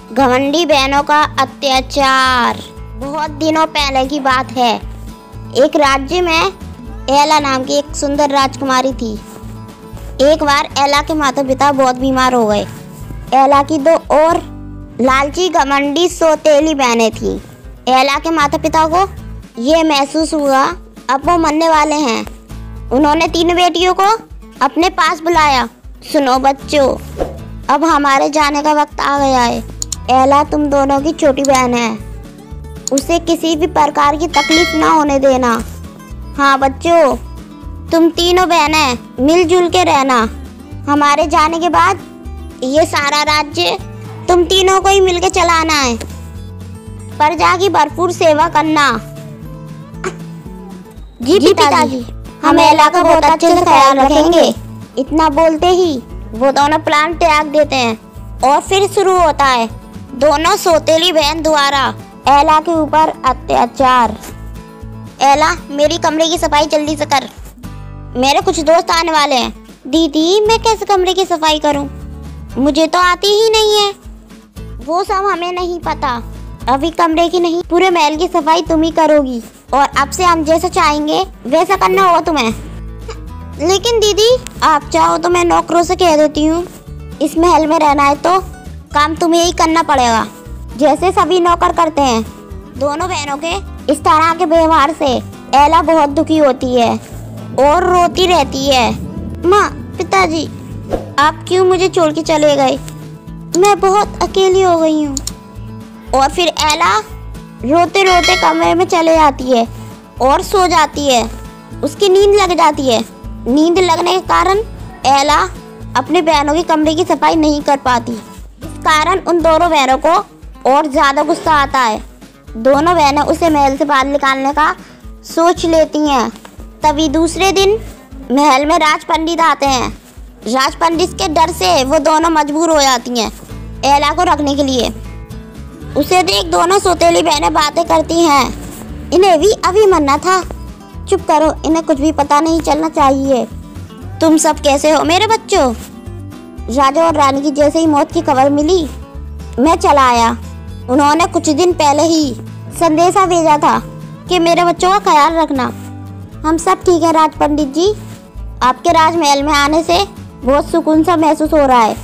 घमंडी बहनों का अत्याचार। बहुत दिनों पहले की बात है। एक राज्य में एला नाम की एक सुंदर राजकुमारी थी। एक बार एला के माता पिता बहुत बीमार हो गए। एला की दो और लालची घमंडी सौतेली बहनें थीं। एला के माता पिता को ये महसूस हुआ अब वो मरने वाले हैं। उन्होंने तीन बेटियों को अपने पास बुलाया। सुनो बच्चों, अब हमारे जाने का वक्त आ गया है। एला तुम दोनों की छोटी बहन है, उसे किसी भी प्रकार की तकलीफ ना होने देना। हाँ बच्चों, तुम तीनों बहनें मिलजुल के रहना। हमारे जाने के बाद ये सारा राज्य तुम तीनों को ही मिलके चलाना है। प्रजा की भरपूर सेवा करना। जी पिताजी, हम एला का बहुत अच्छे से ख्याल रखेंगे। इतना बोलते ही वो दोनों प्लान त्याग देते हैं और फिर शुरू होता है दोनों सौतेली बहन द्वारा एला के ऊपर अत्याचार। एला, मेरी कमरे की सफाई जल्दी से कर, मेरे कुछ दोस्त आने वाले हैं। दीदी, मैं कैसे कमरे की सफाई करूं? मुझे तो आती ही नहीं है। वो सब हमें नहीं पता। अभी कमरे की नहीं, पूरे महल की सफाई तुम ही करोगी और अब से हम जैसा चाहेंगे वैसा करना होगा तुम्हें। लेकिन दीदी, आप चाहो तो मैं नौकरों से कह देती हूँ। इस महल में रहना है तो काम तुम्हें ही करना पड़ेगा, जैसे सभी नौकर करते हैं। दोनों बहनों के इस तरह के व्यवहार से एला बहुत दुखी होती है और रोती रहती है। माँ, पिताजी, आप क्यों मुझे छोड़ के चले गए? मैं बहुत अकेली हो गई हूँ। और फिर एला रोते रोते कमरे में चले जाती है और सो जाती है। उसकी नींद लग जाती है। नींद लगने के कारण एला अपने बहनों की कमरे की सफाई नहीं कर पाती। इस कारण उन दोनों बहनों को और ज़्यादा गुस्सा आता है। दोनों बहनें उसे महल से बाहर निकालने का सोच लेती हैं। तभी दूसरे दिन महल में राज पंडित आते हैं। राज पंडित के डर से वो दोनों मजबूर हो जाती हैं एला को रखने के लिए। उसे देख दोनों सौतेली बहनें बातें करती हैं। इन्हें भी अभी मरना था। चुप करो, इन्हें कुछ भी पता नहीं चलना चाहिए। तुम सब कैसे हो मेरे बच्चों? राजा और रानी की जैसे ही मौत की खबर मिली, मैं चला आया। उन्होंने कुछ दिन पहले ही संदेशा भेजा था कि मेरे बच्चों का ख्याल रखना। हम सब ठीक है राज पंडित जी। आपके राजमहल में आने से बहुत सुकून सा महसूस हो रहा है।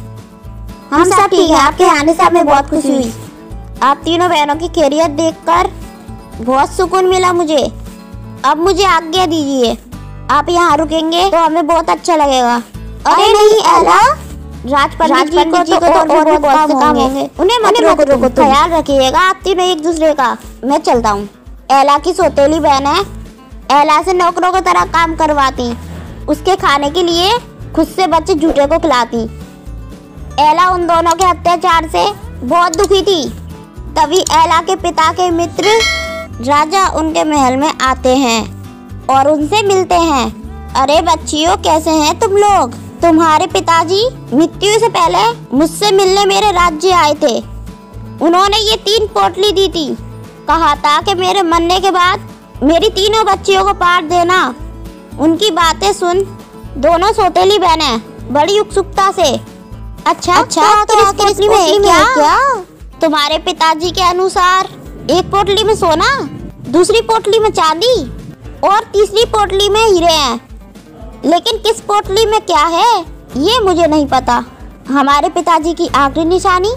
हम सब ठीक है। आपके आने से हमें बहुत खुशी हुई। आप तीनों बहनों की खैरियत देखकर बहुत सुकून मिला मुझे। अब मुझे आज्ञा दीजिए। आप यहाँ रुकेंगे तो हमें बहुत अच्छा लगेगा। अरे नहीं एला, राज पंडित जी को तो और भी बहुत से काम होंगे। उन्हें मत रोको। ख्याल रखिएगा आप तीनों एक दूसरे का। मैं चलता हूँ। एला की सौतेली बहनें एला से नौकरों की तरह काम करवाती। उसके खाने के लिए खुद से बच्चे झूठे को खिलाती। एला उन दोनों के अत्याचार से बहुत दुखी थी। तभी एला के पिता के मित्र राजा उनके महल में आते हैं और उनसे मिलते हैं। अरे बच्चियों, कैसे हैं तुम लोग? तुम्हारे पिताजी मृत्यु से पहले मुझसे मिलने मेरे राज्य आए थे। उन्होंने ये 3 पोटली दी थी। कहा था कि मेरे मरने के बाद मेरी तीनों बच्चियों को पार देना। उनकी बातें सुन दोनों सौतेली बहनें बड़ी उत्सुकता से, अच्छा तो इस पोटली में है क्या? तुम्हारे पिताजी के अनुसार एक पोटली में सोना, दूसरी पोटली में चांदी और तीसरी पोटली में हीरे हैं। लेकिन किस पोटली में क्या है ये मुझे नहीं पता। हमारे पिताजी की आखिरी निशानी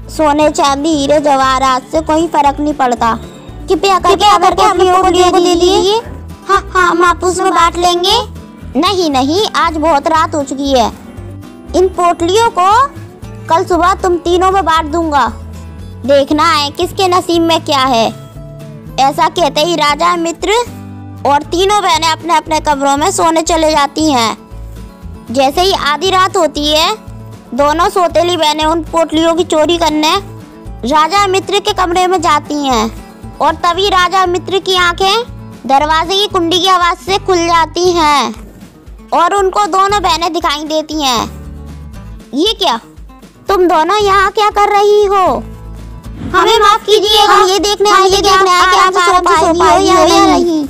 सोने, चांदी, हीरे, जवाहरात से कोई फर्क नहीं पड़ता। कृपया करके हमें पोटलियों को दे दीजिए। हाँ, हम आपस में बांट लेंगे। नहीं, आज बहुत रात हो चुकी है। इन पोटलियों को कल सुबह तुम तीनों में बांट दूंगा। देखना है किसके नसीब में क्या है। ऐसा कहते ही राजा, मित्र और तीनों बहनें अपने अपने कमरों में सोने चले जाती हैं। जैसे ही आधी रात होती है, दोनों सौतेली बहनें उन पोटलियों की चोरी करने राजा मित्र के कमरे में जाती हैं। और तभी राजा मित्र की आंखें दरवाजे की कुंडी की आवाज से खुल जाती हैं और उनको दोनों बहनें दिखाई देती हैं। ये क्या? तुम दोनों यहाँ क्या कर रही हो? हमें माफ कीजिए, हम ये देखने आए कि आप सो पाई हो या नहीं।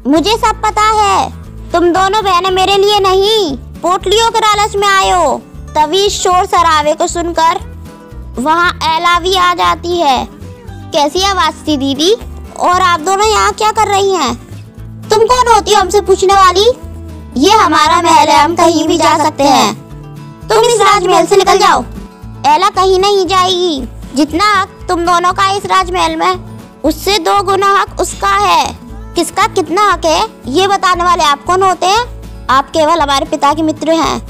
मुझे सब पता है। तुम दोनों बहनें मेरे लिए नहीं, पोटलियों के लालच में आए हो। तभी शोर शराबे को सुनकर वहाँ एला भी आ जाती है। कैसी आवाज थी दीदी? और आप दोनों यहाँ क्या कर रही हैं? तुम कौन होती हो हमसे पूछने वाली? ये हमारा महल है, हम कहीं भी जा सकते हैं। तुम इस राजमहल से निकल जाओ। एला कहीं नहीं जाएगी। जितना हक तुम दोनों का इस राजमहल में, उससे 2 गुना हक उसका है। किसका कितना हक है ये बताने वाले आप कौन होते हैं? आप केवल हमारे पिता के मित्र हैं।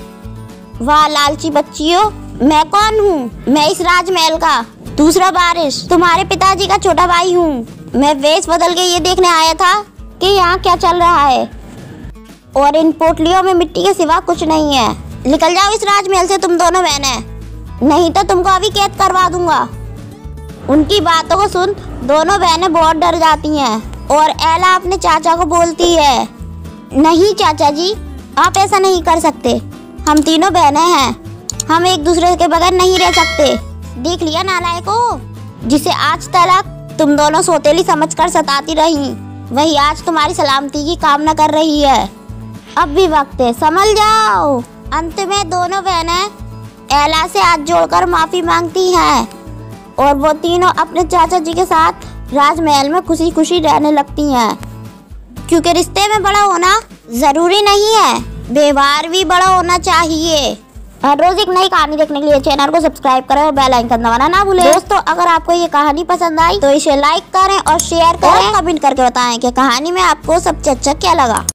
वाह लालची बच्चियों, मैं कौन हूँ? मैं इस राजमहल का दूसरा वारिस, तुम्हारे पिताजी का छोटा भाई हूँ। मैं वेश बदल के ये देखने आया था कि यहाँ क्या चल रहा है, और इन पोटलियों में मिट्टी के सिवा कुछ नहीं है। निकल जाओ इस राजमहल से तुम दोनों बहनें, नहीं तो तुमको अभी कैद करवा दूंगा। उनकी बातों को सुन दोनों बहनें बहुत डर जाती हैं, और एला अपने चाचा को बोलती है, नहीं चाचा जी, आप ऐसा नहीं कर सकते। हम तीनों बहनें हैं, हम एक दूसरे के बगैर नहीं रह सकते। देख लिया नालायकों, जिसे आज तक तुम दोनों सौतेली समझकर सताती रही, वही आज तुम्हारी सलामती की कामना कर रही है। अब भी वक्त है, समझ जाओ। अंत में दोनों बहनें एला से हाथ जोड़कर माफी मांगती हैं, और वो तीनों अपने चाचा जी के साथ राजमहल में खुशी खुशी रहने लगती हैं। क्योंकि रिश्ते में बड़ा होना जरूरी नहीं है, व्यवहार भी बड़ा होना चाहिए। हर रोज एक नई कहानी देखने के लिए चैनल को सब्सक्राइब करें और बेल आइकन दबाना ना भूलें। दोस्तों, अगर आपको ये कहानी पसंद आई तो इसे लाइक करें और शेयर करें और कमेंट करके बताएं कि कहानी में आपको सबसे अच्छा क्या लगा।